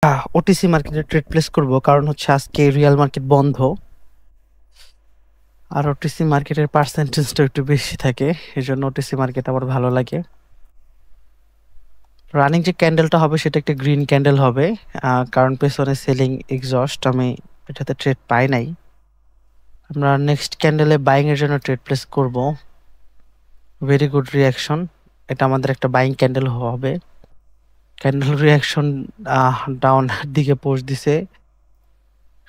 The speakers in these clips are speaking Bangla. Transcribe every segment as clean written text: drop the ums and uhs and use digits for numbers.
ওটিসি মার্কেটে ট্রেড প্লেস করব, কারণ হচ্ছে আজকে রিয়াল মার্কেট বন্ধ। আর ওটিসি মার্কেটের পার্সেন্টেজটা একটু বেশি থাকে, এই জন্য ওটিসি মার্কেট আমার ভালো লাগে। রানিং যে ক্যান্ডেলটা হবে সেটা একটা গ্রিন ক্যান্ডেল হবে, কারণ পেছনে সেলিং এক্সস্ট, আমি এটাতে ট্রেড পাই নাই। আমরা নেক্সট ক্যান্ডেলে বাইং এর জন্য ট্রেড প্লেস করব। ভেরি গুড রিয়াকশন, এটা আমাদের একটা বাইং ক্যান্ডেল হবে। ক্যান্ডেল রিয়াকশন ডাউন দিকে পোস্ট দিছে,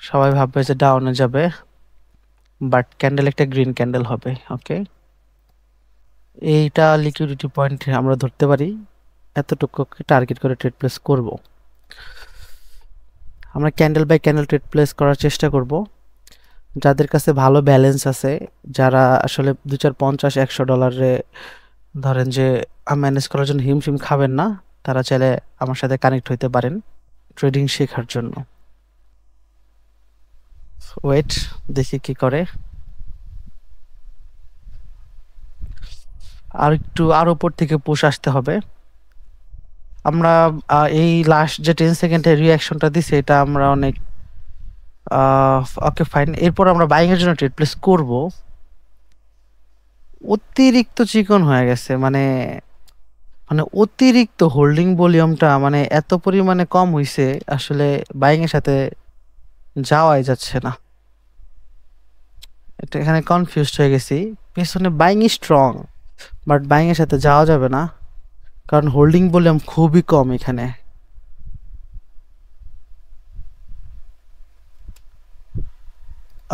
সবাই ভাববে যে ডাউনে যাবে, বাট ক্যান্ডেল একটা গ্রিন ক্যান্ডেল হবে। ওকে, এইটা লিকুইডিটি পয়েন্ট আমরা ধরতে পারি, এতটুকুকে টার্গেট করে ট্রেড প্লেস করব। আমরা candle by candle trade place করার চেষ্টা করব। যাদের কাছে ভালো ব্যালেন্স আছে, যারা আসলে 2, 4, 50, $100 ধরেন যে ম্যানেজ করার জন্য হিমশিম খাবেন না, তারা চাইলে আমার সাথে কানেক্ট হইতে পারেন ট্রেডিং শেখার জন্য। ওয়েট, দেখি কি করে। আর উপর থেকে পুশ আসতে হবে। আমরা এই লাস্ট যে 10 সেকেন্ডের রিয়াকশনটা দিছি, এটা আমরা অনেক ওকে ফাইন। এরপর আমরা বাইং এর জন্য ট্রেড প্লেস করব। অতিরিক্ত চিকন হয়ে গেছে, মানে মানে অতিরিক্ত হোল্ডিং ভলিউমটা মানে এত পরিমাণে কম হইছে, আসলে বাইং এর সাথে যাওয়াই যাচ্ছে না। এটা এখানে কনফিউজড হয়ে গেছি। পেছনে বাইং স্ট্রং, বাট বাইং এর সাথে যাওয়া যাবে না, কারণ হোল্ডিং ভলিউম খুবই কম এখানে।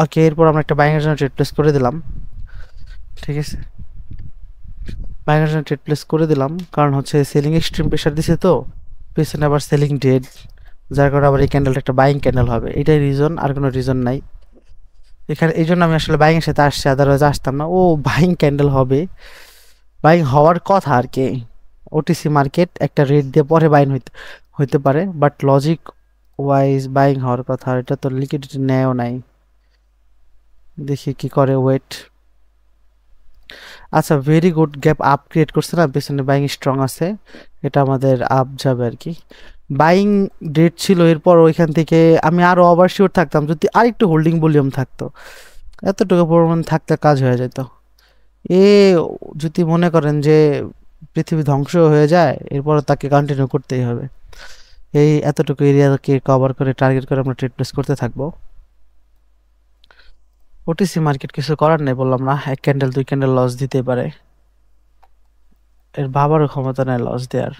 ওকে, এরপর আমরা একটা বাইং এর জন্য ট্রেড প্লেস করে দিলাম। ঠিক আছে, বাইং এর জন্য ট্রেড প্লেস করে দিলাম, কারণ হচ্ছে সেলিং এক্সট্রিম প্রেশার দিছে, তো পেছনে আবার সেলিং ডেড, যার কারণে আবার এই ক্যান্ডেলটা একটা বাইং ক্যান্ডেল হবে। এটাই রিজন, আর কোনো রিজন নাই এখানে। এই জন্য আমি আসলে বাইং এর সাথে আসছি, আদারওয়াইজ আসতাম না। ও, বাইং ক্যান্ডেল হবে, বাইং হওয়ার কথা আর কি। ওটিসি মার্কেট একটা রেট দিয়ে পরে বাইং হইতে পারে, বাট লজিক ওয়াইজ বাইং হওয়ার কথা। এটা তো লিকুইডিটি নেয়ও নাই, দেখি কি করে। ওয়েট, আচ্ছা, very good, gap up create করছে না, পেছনে বাইং স্ট্রং আছে, এটা আমাদের আপ যাবে আর কি। বাইং ডেট ছিল, এরপর ওইখান থেকে আমি আরো ওভারশিওর থাকতাম যদি আরেকটু হোল্ডিং ভলিউম থাকতো, এতটুকু পরিমাণ থাকতে কাজ হয়ে যেত। এ যদি মনে করেন যে পৃথিবী ধ্বংস হয়ে যায়, এরপর তাকে কন্টিনিউ করতেই হবে। এই এতটুকু এরিয়াকে কভার করে টার্গেট করে আমরা ট্রেড প্লেস করতে থাকবো। ওটিসি মার্কেট কিছু করার নেই, বললাম না, 1 ক্যান্ডেল 2 ক্যান্ডেল লস দিতে পারে, এর ভাবারও ক্ষমতা নেই লস দেওয়ার।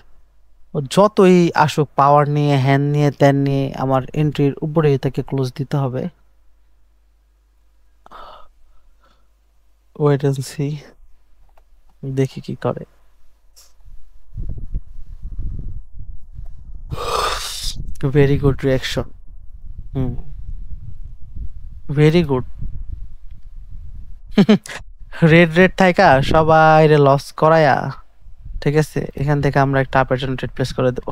ও যতই আসুক পাওয়ার নিয়ে, হ্যান নিয়ে, ত্যান নিয়ে, আমার এন্ট্রির উপরেই তাকে ক্লোজ দিতে হবে। ওয়েট এন্ড সি, দেখি কি করে। ভেরি গুড রিয়াকশন, হুম, ভেরি গুড। রেড রেড থাইকা সবাই লস করায়া, ঠিক আছে, এখান থেকে আমরা একটা আপের জন্য ট্রেড প্লেস করে দেব।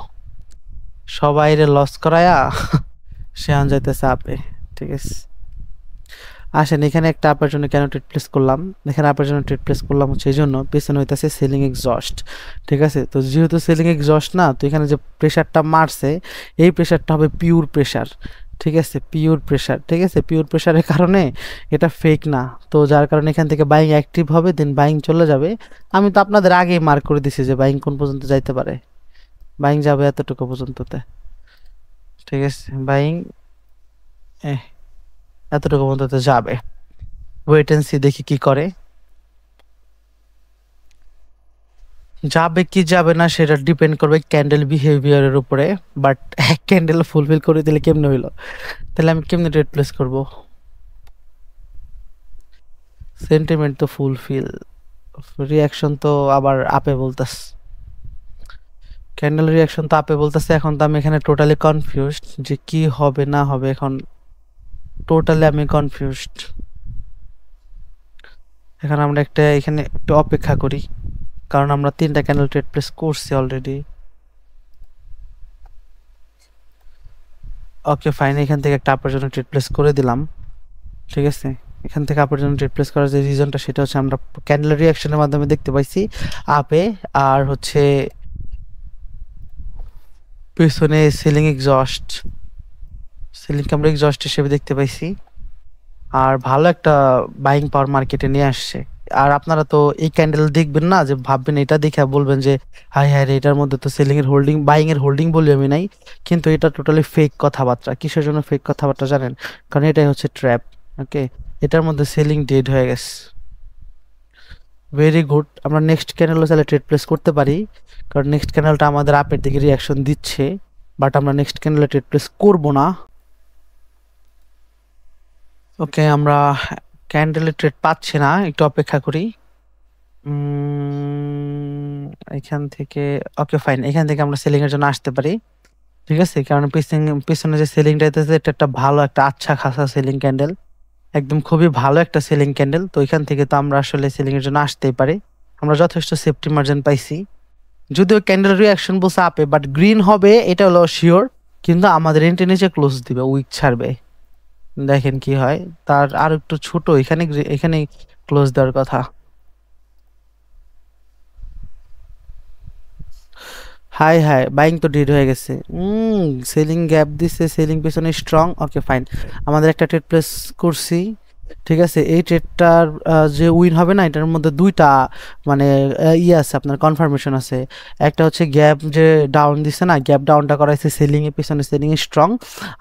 সবাই লস করায়া সে আন যাইতেছে আপে। ঠিক আছে, আসেন এখানে একটা আপের জন্য কেন ট্রেড প্লেস করলাম। এখানে আপের জন্য ট্রেড প্লেস করলাম হচ্ছে এই জন্য, পেছনে হইতেছে সেলিং এক্সস্ট। ঠিক আছে, তো যেহেতু সেলিং এক্সস্ট না, তো এখানে যে প্রেশারটা মারছে, এই প্রেশারটা হবে পিওর প্রেশার। ঠিক আছে, পিওর প্রেশার। ঠিক আছে, পিওর প্রেশারের কারণে এটা ফেক না, তো যার কারণে এখান থেকে বাইং অ্যাক্টিভ হবে, দেন বাইং চলে যাবে। আমি তো আপনাদের আগেই মার্ক করে দিছি যে বাইং কোন পর্যন্ত যাইতে পারে, বাইং যাবে এতটুকু পর্যন্ততে। ঠিক আছে, বাইং এতটুকু পর্যন্ত যাবে। ওয়েট এন্ড সি, দেখি কি করে। যাবে কি যাবে না সেটা ডিপেন্ড করবে ক্যান্ডেল বিহেভিয়ারের উপরে, বাট এক ক্যান্ডেল ফুলফিল করে দিলে কেমনে হইলো, তাহলে আমি কেমনে ট্রেড প্লেস করব। সেন্টিমেন্ট তো ফুলফিল, রিয়াকশন তো আবার আপে বলতাস, ক্যান্ডেল রিয়াকশন তো আপে বলতেছে। এখন তো আমি এখানে টোটালি কনফিউজড যে কি হবে না হবে, এখন টোটালি আমি কনফিউজড। এখন আমরা এখানে একটু অপেক্ষা করি, কারণ আমরা 3টা ক্যান্ডেল ট্রেড প্লেস করছি অলরেডি। ওকে ফাইন, এখান থেকে একটা আপের জন্য ট্রেড প্লেস করে দিলাম। ঠিক আছে, এখান থেকে আপের জন্য ট্রেড প্লেস করার যে রিজনটা, সেটা হচ্ছে আমরা ক্যান্ডেল রিয়াকশনের মাধ্যমে দেখতে পাইছি আপে, আর হচ্ছে পেছনে সিলিং এক্সস্ট, সিলিংকে আমরা এক্সস্ট হিসেবে দেখতে পাইছি। আর ভালো একটা বাইং পাওয়ার মার্কেটে নিয়ে আসছে। আর আপনারা তো এই ক্যান্ডেল দেখবেন না যে ভাববেন এটা দেখে বলবেন যে হাই হাই রে, এটার মধ্যে তো সেলিং এর হোল্ডিং বাইং এর হোল্ডিং বলি আমি নাই। কিন্তু এটা টোটালি ফেক কথাবার্তা। কিসের জন্য ফেক কথাবার্তা জানেন? কারণ এটাই হচ্ছে ট্র্যাপ। ওকে, এটার মধ্যে সেলিং ডেড হয়ে গেছে। Very good. আমরা নেক্সট ক্যান্ডেলও চাইলে ট্রেড প্লেস করতে পারি, কারণ নেক্সট ক্যান্ডেলটা আমাদের আপের দিকে রিয়াকশন দিচ্ছে। বাট আমরা নেক্সট ক্যান্ডেলে ট্রেড প্লেস করবো না। ওকে, আমরা ক্যান্ডেলে ট্রেড পাচ্ছি না, একটু অপেক্ষা করি। এখান থেকে ওকে ফাইন, এখান থেকে আমরা সেলিং এর জন্য আসতে পারি। ঠিক আছে, কারণ পিছনে যে সেলিংটা হইতেছে এটা একটা ভালো একটা আচ্ছা খাসা সেলিং ক্যান্ডেল, একদম খুবই ভালো একটা সেলিং ক্যান্ডেল। তো এখান থেকে তো আমরা আসলে সেলিং এর জন্য আসতেই পারি। আমরা যথেষ্ট সেফটি মার্জিন পাইছি। যদিও ক্যান্ডেল রিয়াকশন বলছে আপে, বাট গ্রিন হবে এটা হলো শিওর। কিন্তু আমাদের এন্ট্রি নিচে ক্লোজ দিবে, উইক ছাড়বে। দেখেন কি হয়। তার আর একটু ছোট, এখানে এখানে ক্লোজ দেওয়ার কথা। হাই হাই, বাইং তো ডিড হয়ে গেছে। সেলিং গ্যাপ দিছে, সেলিং পেছনে স্ট্রং। ওকে ফাইন, আমাদের একটা ট্রেড প্লেস করছি। ঠিক আছে, এই ট্রেডটার যে উইন হবে না, এটার মধ্যে দুইটা মানে ইয়ে আছে, আপনার কনফার্মেশন আছে। একটা হচ্ছে গ্যাপ যে ডাউন দিছে না, গ্যাপ ডাউনটা করাইছে সেলিং এর পিছনে, সেলিং স্ট্রং।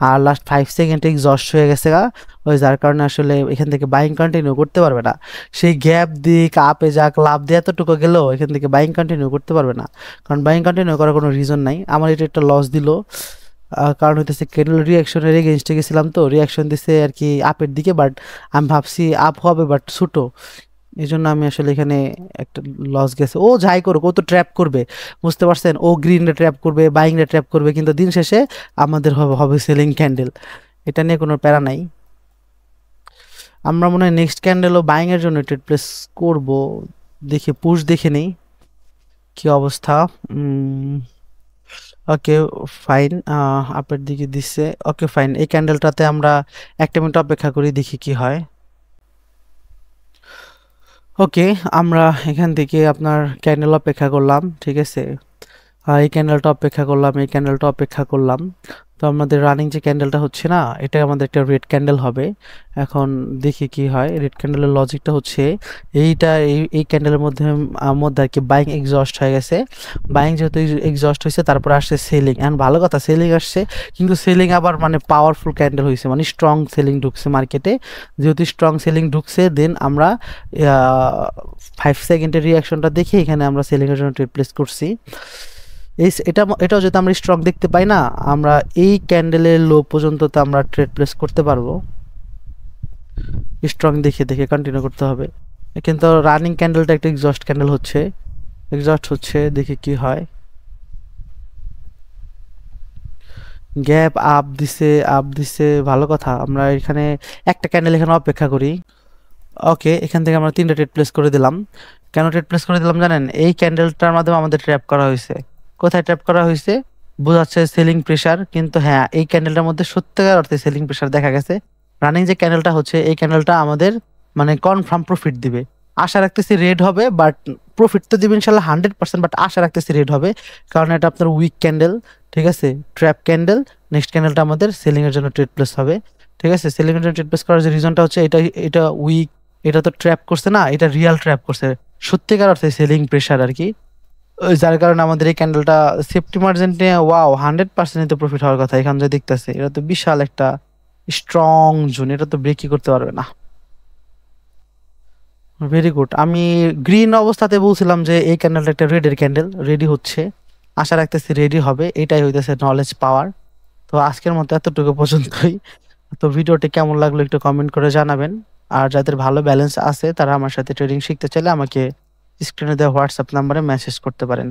আর লাস্ট 5 সেকেন্ডে এক্সস্ট হয়ে গেছে গা, ওই যার কারণে আসলে এখান থেকে বাইং কন্টিনিউ করতে পারবে না। সেই গ্যাপ দিক আপে যাক লাভ দিয়ে এতটুকু গেলেও এখান থেকে বাইং কন্টিনিউ করতে পারবে না, কারণ বাইং কন্টিনিউ করার কোনো রিজন নাই। আমার এটা একটা লস দিল, কারণ হইতেছে ক্যান্ডেল রিয়াকশনের এগেনস্টে গেছিলাম, তো রিয়াকশন দিছে আর কি আপের দিকে। বাট আমি ভাবছি আপ হবে, বাট ছোটো, এই জন্য আমি আসলে এখানে একটা লস গেছে। ও যাই করুক, ও তো ট্র্যাপ করবে, বুঝতে পারছেন? ও গ্রিনটা ট্র্যাপ করবে, বাইংটা ট্র্যাপ করবে, কিন্তু দিন শেষে আমাদের হবে হবে সেলিং ক্যান্ডেল। এটা নিয়ে কোনো প্যারা নাই। আমরা মনে হয় নেক্সট ক্যান্ডেলও বাইং এর জন্য ট্রেড প্লেস করব। দেখি পুশ দেখে নেই কি অবস্থা। ওকে ফাইন, আপের দিকে দিচ্ছে। ওকে ফাইন, এই ক্যান্ডেলটাতে আমরা একটা মিনিট অপেক্ষা করি, দেখি কি হয়। ওকে, আমরা এখান থেকে আপনার ক্যান্ডেল অপেক্ষা করলাম। ঠিক আছে, এই ক্যান্ডেলটা অপেক্ষা করলাম, এই ক্যান্ডেলটা অপেক্ষা করলাম। তো আমাদের রানিং যে ক্যান্ডেলটা হচ্ছে না, এটা আমাদের একটা রেড ক্যান্ডেল হবে। এখন দেখি কি হয়। রেড ক্যান্ডেলের লজিকটা হচ্ছে এইটা, এই ক্যান্ডেলের মধ্যে মধ্যে আর কি বাইং এক্সস্ট হয়ে গেছে। বাইং যেহেতু এক্সস্ট হয়েছে, তারপরে আসছে সেলিং। এখন ভালো কথা, সেলিং আসছে, কিন্তু সেলিং আবার মানে পাওয়ারফুল ক্যান্ডেল হয়েছে, মানে স্ট্রং সেলিং ঢুকছে মার্কেটে। যেহেতু স্ট্রং সেলিং ঢুকছে, দেন আমরা 5 সেকেন্ডের রিয়াকশনটা দেখে এখানে আমরা সেলিংয়ের জন্য ট্রেড প্লেস করছি। এটাও যদি আমরা স্ট্রং দেখতে পাই না, আমরা এই ক্যান্ডেলের লো পর্যন্ত তো আমরা ট্রেড প্লেস করতে পারবো। স্ট্রং দেখে দেখে কন্টিনিউ করতে হবে। কিন্তু রানিং ক্যান্ডেলটা একটা এক্সস্ট ক্যান্ডেল হচ্ছে, এক্সস্ট হচ্ছে, দেখি কি হয়। গ্যাপ আপ দিছে, আপ দিছে, ভালো কথা। আমরা এখানে একটা ক্যান্ডেল এখানে অপেক্ষা করি। ওকে, এখান থেকে আমরা 3টা ট্রেড প্লেস করে দিলাম। কেন ট্রেড প্লেস করে দিলাম জানেন? এই ক্যান্ডেলটার মাধ্যমে আমাদের ট্র্যাপ করা হয়েছে। কোথায় ট্র্যাপ করা হয়েছে? বোঝাচ্ছে সেলিং প্রেসার, কিন্তু হ্যাঁ, এই ক্যান্ডেলটার মধ্যে সত্যিকার অর্থে সেলিং প্রেসার দেখা গেছে। রানিং যে ক্যান্ডেলটা হচ্ছে, এই ক্যান্ডেলটা আমাদের মানে কনফার্ম প্রফিট দিবে। আশা রাখতেছি রেড হবে, বাট প্রফিট তো দিবে ইনশাল্লাহ 100%, বাট আশা রাখতেছি রেড হবে, কারণ এটা আপনার উইক ক্যান্ডেল। ঠিক আছে, ট্র্যাপ ক্যান্ডেল। নেক্সট ক্যান্ডেলটা আমাদের সেলিং এর জন্য ট্রেড প্লেস হবে। ঠিক আছে, সেলিং এর জন্য ট্রেড প্লেস করার যে রিজনটা হচ্ছে, এটা এটা উইক, এটা তো ট্র্যাপ করছে না, এটা রিয়াল ট্র্যাপ করছে, সত্যিকার অর্থে সেলিং প্রেসার আর কি। ওই যার কারণে আমাদের এই ক্যান্ডেলটা সেফটি মার্জিন নিয়ে ওয়াও 100% তো প্রফিট হওয়ার কথা। এখান যে দেখতেছে, এটা তো বিশাল একটা স্ট্রং জোন, এটা তো ব্রেকই করতে পারবে না। Very good. আমি গ্রিন অবস্থাতে বলছিলাম যে এই ক্যান্ডেলটা একটা রেডের ক্যান্ডেল, রেডি হচ্ছে, আশা রাখতেছি রেডি হবে। এটাই হইতেছে নলেজ পাওয়ার। তো আজকের মতো এতটুকু পর্যন্তই। তো ভিডিওটি কেমন লাগলো একটু কমেন্ট করে জানাবেন। আর যাদের ভালো ব্যালেন্স আছে, তারা আমার সাথে ট্রেডিং শিখতে চাইলে আমাকে স্ক্রিনে দেওয়া হোয়াটসঅ্যাপ নাম্বারে মেসেজ করতে পারেন।